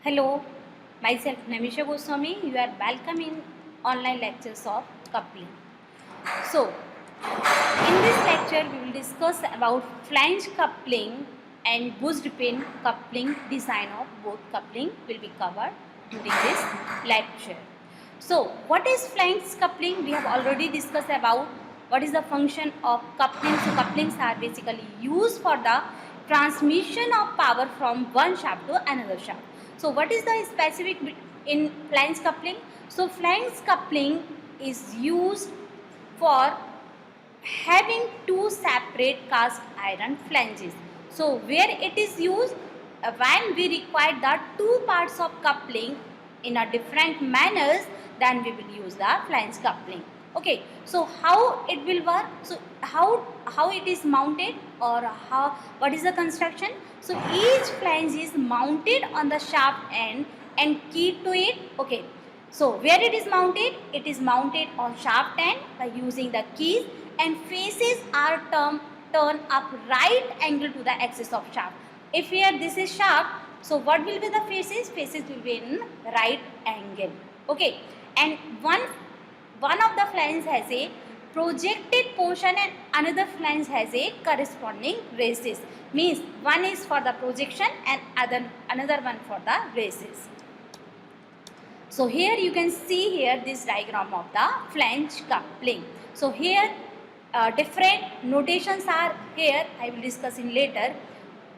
Hello, myself Namisha Goswami. You are welcome in online lectures of coupling. So, in this lecture, we will discuss about flange coupling and boost pin coupling. Design of both coupling will be covered during this lecture. So, what is flange coupling? We have already discussed about what is the function of coupling. So, couplings are basically used for the transmission of power from one shaft to another shaft. So, what is the specific in flange coupling? So, flange coupling is used for having two separate cast iron flanges. So where it is used, when we require the two parts of coupling in a different manners, then we will use the flange coupling. Okay, so how it will work? So how it is mounted, or how, what is the construction? So each flange is mounted on the shaft end and keyed to it. Okay, so where it is mounted? It is mounted on shaft end by using the keys, and faces are turn up right angle to the axis of shaft. If here this is shaft, so what will be the faces? Faces will be in right angle. Okay, and one of the flange has a projected portion and another flange has a corresponding races. Means one is for the projection and another one for the races. So here you can see here this diagram of the flange coupling. So here different notations are here. I will discuss in later.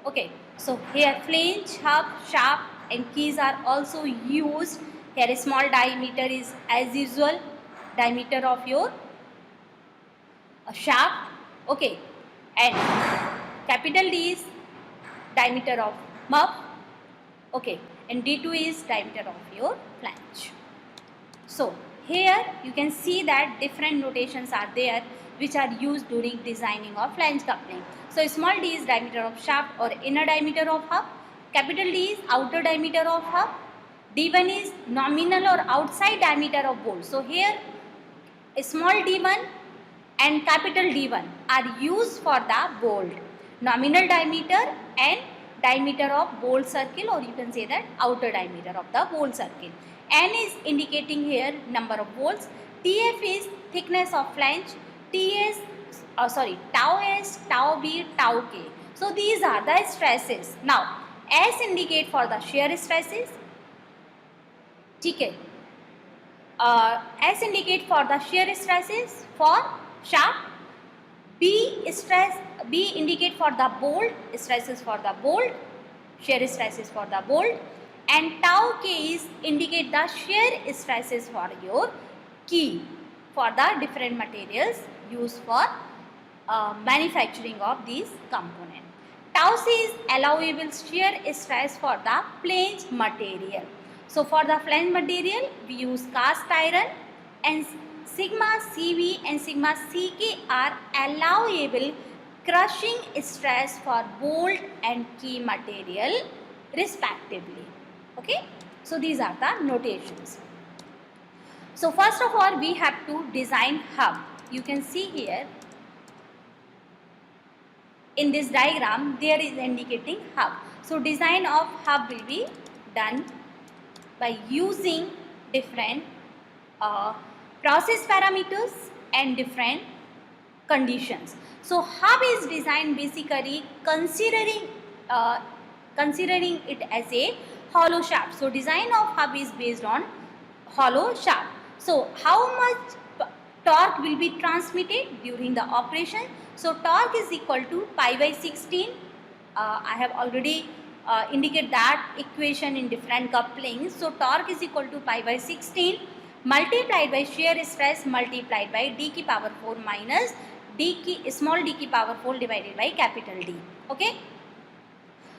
Okay. So here flange, hub, shaft and keys are also used. Here a small diameter is as usual diameter of your shaft. Okay. And capital D is diameter of muff. Okay, and D2 is diameter of your flange. So here you can see that different notations are there which are used during designing of flange coupling. So small d is diameter of shaft or inner diameter of hub. Capital D is outer diameter of hub. D1 is nominal or outside diameter of bolt. So here small d1 and capital D1 are used for the bolt. Nominal diameter and diameter of bolt circle, or you can say that outer diameter of the bolt circle. N is indicating here number of bolts. TF is thickness of flange. Tau S, tau B, tau K. So these are the stresses. Now S indicate for the shear stresses. Okay. S indicate for the shear stresses for shaft. B indicate for the bolt, stresses for the bolt, shear stresses for the bolt, and tau K is indicate the shear stresses for your key for the different materials used for manufacturing of these components. Tau C is allowable shear stress for the flange material. So for the flange material we use cast iron, and sigma CV and sigma CK are allowable crushing stress for bolt and key material respectively. Okay, so these are the notations. So first of all we have to design hub. You can see here in this diagram there is indicating hub. So design of hub will be done by using different process parameters and different conditions. So hub is designed basically considering it as a hollow shaft. So design of hub is based on hollow shaft. So how much torque will be transmitted during the operation? So torque is equal to pi by 16. I have already indicate that equation in different couplings. So torque is equal to pi by 16 multiplied by shear stress multiplied by d ki power 4 minus small d ki power 4 divided by capital D. Okay.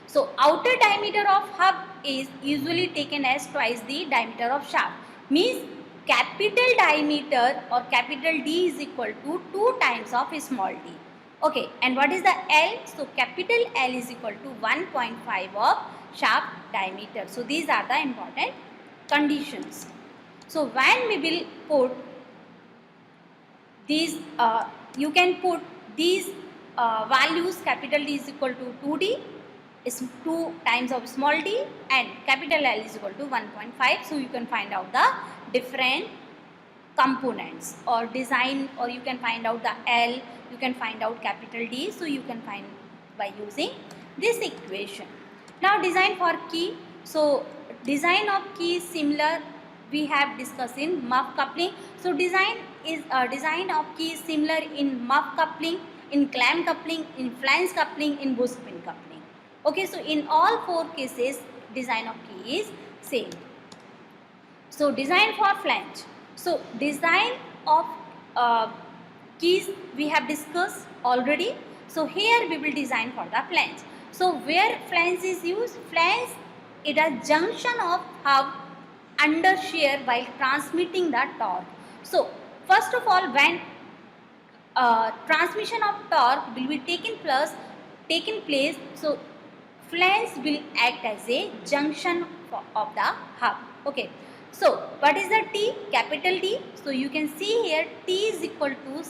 So outer diameter of hub is usually taken as twice the diameter of shaft. Means capital diameter or capital D is equal to 2 times of small d. Okay, and what is the L? So capital L is equal to 1.5 of shaft diameter. So these are the important conditions. So when we will put these, you can put these values. Capital D is equal to 2D is 2 times of small d and capital L is equal to 1.5. So you can find out the different components or design, or you can find out the L, you can find out capital D. So you can find by using this equation. Now design for key. So design of key is similar, we have discussed in muff coupling. So design of key is similar in muff coupling, in clamp coupling, in flange coupling, in bush pin coupling. Okay, so in all 4 cases design of key is same. So design for flange. So design of keys we have discussed already. So here we will design for the flange. So where flange is used? Flange is a junction of hub under shear while transmitting the torque. So first of all, when transmission of torque will be taken place, so flange will act as a junction of the hub. Okay. So what is the T? Capital D. So you can see here T is equal to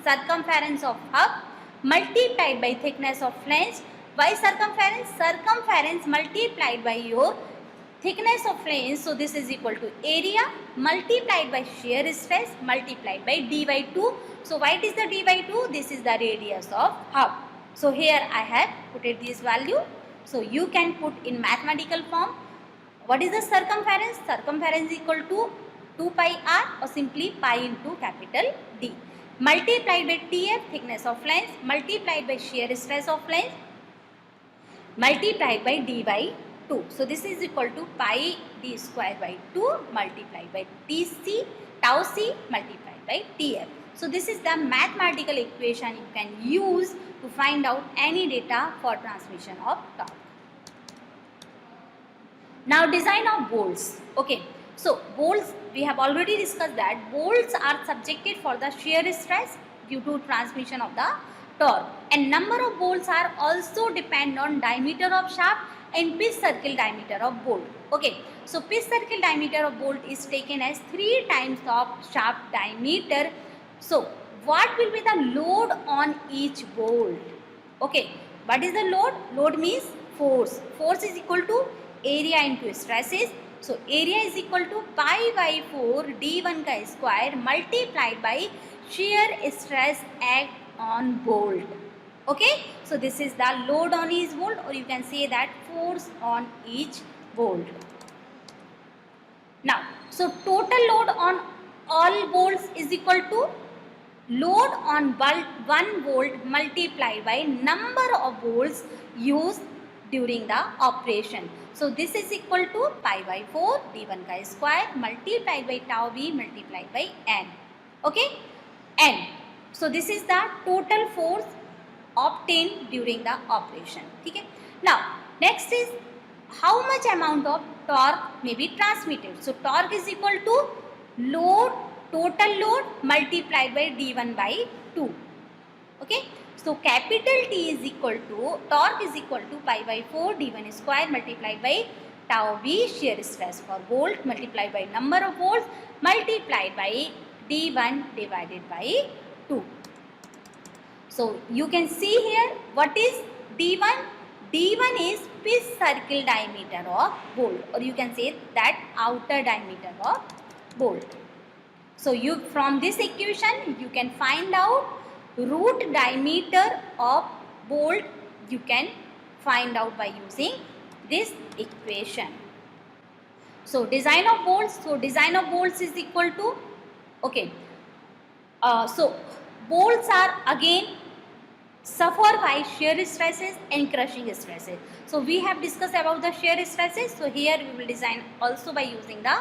circumference of hub multiplied by thickness of flange. Why circumference? Circumference multiplied by your thickness of flange. So this is equal to area multiplied by shear stress multiplied by d by 2. So what is the d by 2? This is the radius of hub. So here I have put this value. So you can put in mathematical form. What is the circumference? Circumference is equal to 2 pi r or simply pi into capital D multiplied by TF, thickness of flange, multiplied by shear stress of flange, multiplied by d by 2. So this is equal to pi d square by 2 multiplied by TC, tau C multiplied by TF. So this is the mathematical equation you can use to find out any data for transmission of torque. Now design of bolts. Okay, so bolts, we have already discussed that bolts are subjected for the shear stress due to transmission of the torque, and number of bolts are also depend on diameter of shaft and pitch circle diameter of bolt. Okay, so pitch circle diameter of bolt is taken as 3 times of shaft diameter. So what will be the load on each bolt? Okay, what is the load? Load means force. Force is equal to area into stresses. So area is equal to pi by 4 d1 ka square multiplied by shear stress act on bolt. Okay, so this is the load on each bolt, or you can say that force on each bolt. Now, so total load on all bolts is equal to load on 1 bolt multiplied by number of bolts used during the operation. So this is equal to pi by 4 d1 ka square multiplied by tau b multiplied by n. Okay, n. So this is the total force obtained during the operation. Okay. Now next is how much amount of torque may be transmitted. So torque is equal to load, total load multiplied by d1 by 2. Okay. So capital T is equal to, torque is equal to pi by 4 d1 square multiplied by tau b shear stress for bolt multiplied by number of bolts multiplied by d1 divided by 2. So you can see here what is d1? d1 is pitch circle diameter of bolt, or you can say that outer diameter of bolt. So you, from this equation you can find out root diameter of bolt, you can find out by using this equation. So design of bolts. So design of bolts is equal to, okay, so bolts are again suffer by shear stresses and crushing stresses. So we have discussed about the shear stresses. So here we will design also by using the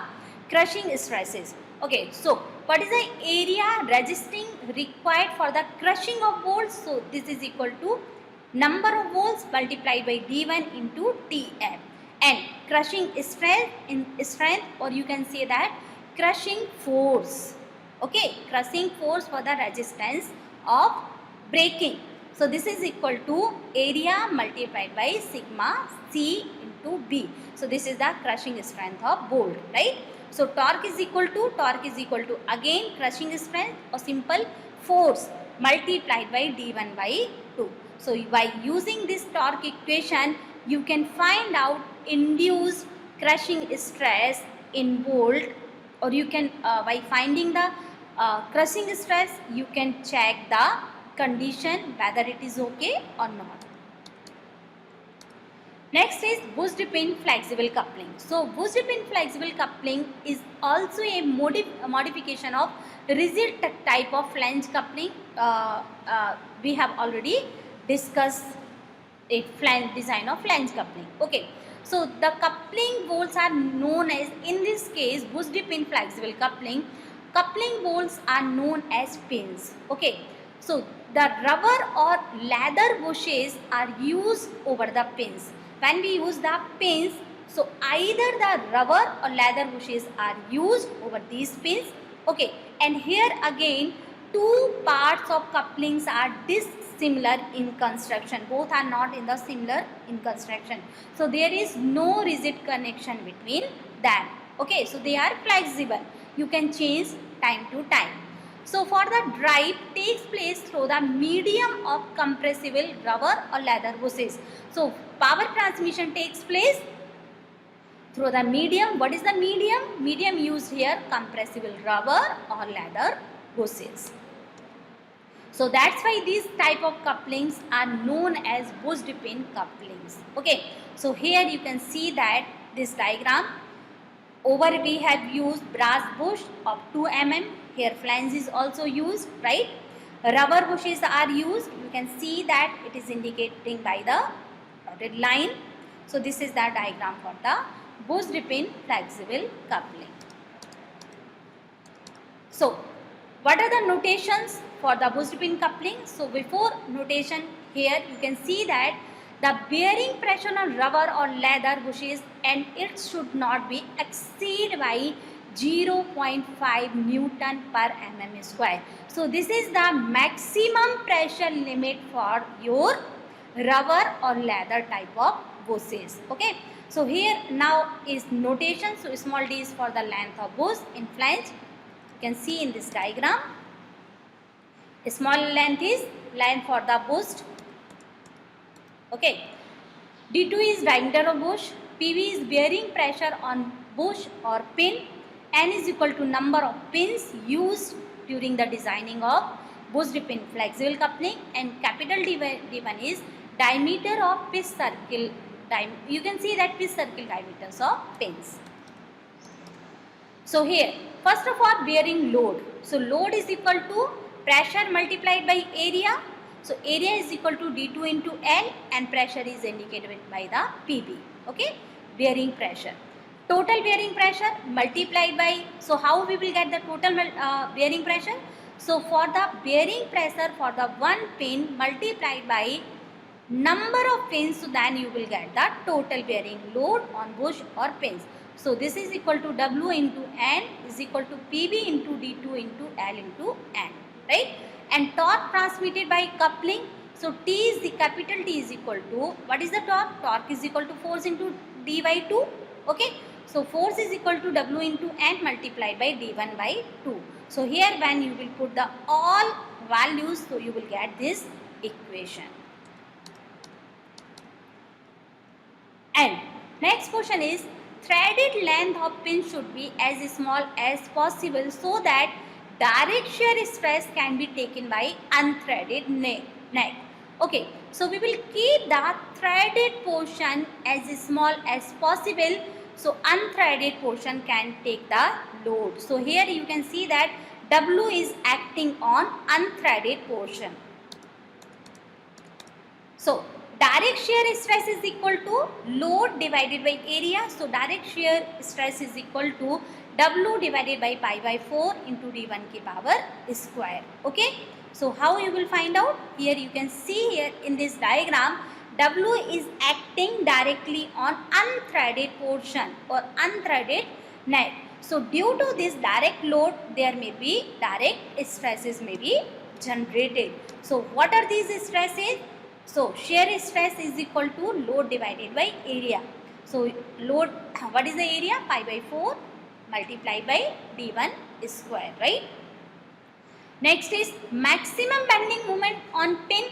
crushing stresses. Okay, so what is the area resisting required for the crushing of bolts? So this is equal to number of bolts multiplied by d1 into Tf, and crushing strength, or you can say that crushing force. Okay, crushing force for the resistance of breaking. So this is equal to area multiplied by sigma c into b. So this is the crushing strength of bolt, right? So torque is equal to again crushing strength or simple force multiplied by d1 by 2. So by using this torque equation you can find out induced crushing stress in bolt, or you can by finding the crushing stress you can check the condition whether it is okay or not. Next is Bush-Dipin flexible coupling. So Bush-Dipin flexible coupling is also a modification of rigid type of flange coupling. We have already discussed a flange design of flange coupling. Okay. So the coupling bolts are known as, in this case, Bush-Dipin flexible coupling bolts are known as pins. Okay. So the rubber or leather bushes are used over the pins. When we use the pins, so either the rubber or leather bushes are used over these pins. Okay, and here again two parts of couplings are dissimilar in construction. Both are not in the similar in construction. So there is no rigid connection between them. Okay, so they are flexible. You can change time to time. So for the drive takes place through the medium of compressible rubber or leather bushes. So power transmission takes place through the medium. What is the medium? Medium used here, compressible rubber or leather bushes. So that's why these type of couplings are known as Bush-Dipin couplings. Okay. So here you can see that this diagram. Over we have used brass bush of 2 mm. Here flange is also used, right? Rubber bushes are used. You can see that it is indicating by the dotted line. So this is the diagram for the Bush-Dipin flexible coupling. So what are the notations for the Bush-Dipin coupling? So before notation, here you can see that the bearing pressure on rubber or leather bushes and it should not be exceed by 0.5 Newton per mm square. So this is the maximum pressure limit for your rubber or leather type of bushes. Okay. So here now is notation. So small d is for the length of bush in flange. You can see in this diagram. Small length is length for the bush. Okay. D2 is diameter of bush. PV is bearing pressure on bush or pin. N is equal to number of pins used during the designing of Bush-Dipin flexible coupling, and capital D1 is diameter of pitch circle. You can see that pitch circle diameters of pins. So here, first of all, bearing load. So load is equal to pressure multiplied by area. So area is equal to D2 into L and pressure is indicated by the PB. Okay, bearing pressure. Total bearing pressure multiplied by, so how we will get the total bearing pressure? So for the bearing pressure for the one pin multiplied by number of pins, so then you will get the total bearing load on bush or pins. So this is equal to W into N is equal to PB into D2 into L into N, right? And torque transmitted by coupling, so T is the capital T is equal to, what is the torque? Torque is equal to force into D by 2, okay? So force is equal to W into N multiplied by D1 by 2. So here when you will put the all values, so you will get this equation. And next question is, threaded length of pin should be as small as possible so that direct shear stress can be taken by unthreaded neck. Okay, so we will keep the threaded portion as small as possible, so unthreaded portion can take the load. So here you can see that W is acting on unthreaded portion. So direct shear stress is equal to load divided by area. So direct shear stress is equal to W divided by pi by 4 into D1 ki power square. Okay. So how you will find out? Here you can see here in this diagram, W is acting directly on unthreaded portion or unthreaded net. So due to this direct load, there may be direct stresses may be generated. So what are these stresses? So shear stress is equal to load divided by area. So load, what is the area? Pi by 4 multiplied by D1 square, right? Next is maximum bending moment on pin.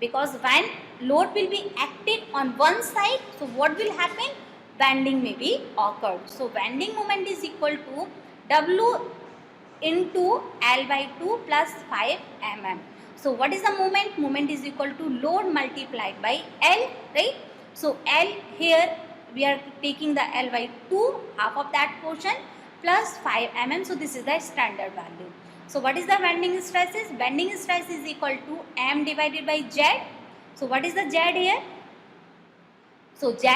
because when load will be acted on one side, so what will happen? Bending may be occurred. So bending moment is equal to W into L by 2 plus 5 mm. So what is the moment? Moment is equal to load multiplied by L, right? So L here we are taking the L by 2, half of that portion, plus 5 mm. So this is the standard value. So what is the bending stresses? Bending stress is equal to M divided by Z. So what is the Z here? So Z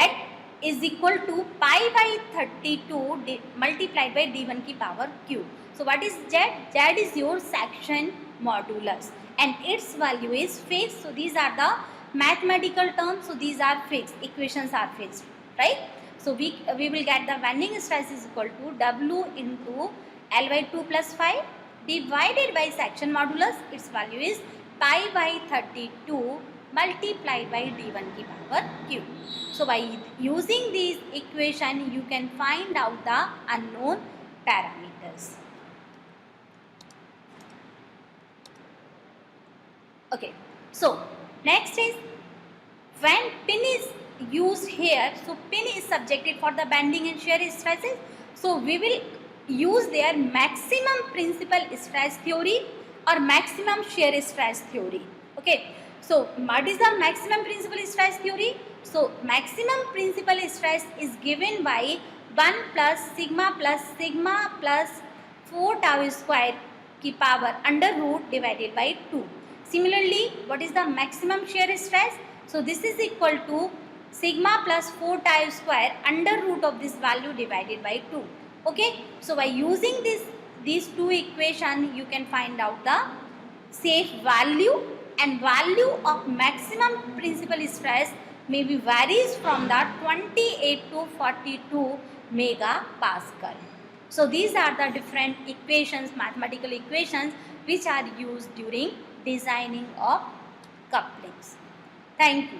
is equal to pi by 32 multiplied by d1 की power q. So what is Z? Z is your section modulus and its value is fixed. So these are the mathematical terms. So these are fixed. Equations are fixed, right? So we will get the bending stress is equal to W into L by 2 plus 5 divided by section modulus. Its value is pi by 32 multiplied by d1 की power q. So by using this equation, you can find out the unknown parameters. Okay. So next is when pin is used here. So pin is subjected for the bending and shear stresses. So we will use their maximum principal stress theory or maximum shear stress theory. Okay. So what is the maximum principal stress theory? So maximum principal stress is given by 1 plus sigma 4 tau square की power under root divided by 2. Similarly, what is the maximum shear stress? So this is equal to sigma plus 4 tau square under root of this value divided by 2. Okay. So by using these two equations, you can find out the safe value, and value of maximum principal stress may be varies from the 28 to 42 megapascal. So these are the different equations, mathematical equations, which are used during designing of couplings. Thank you.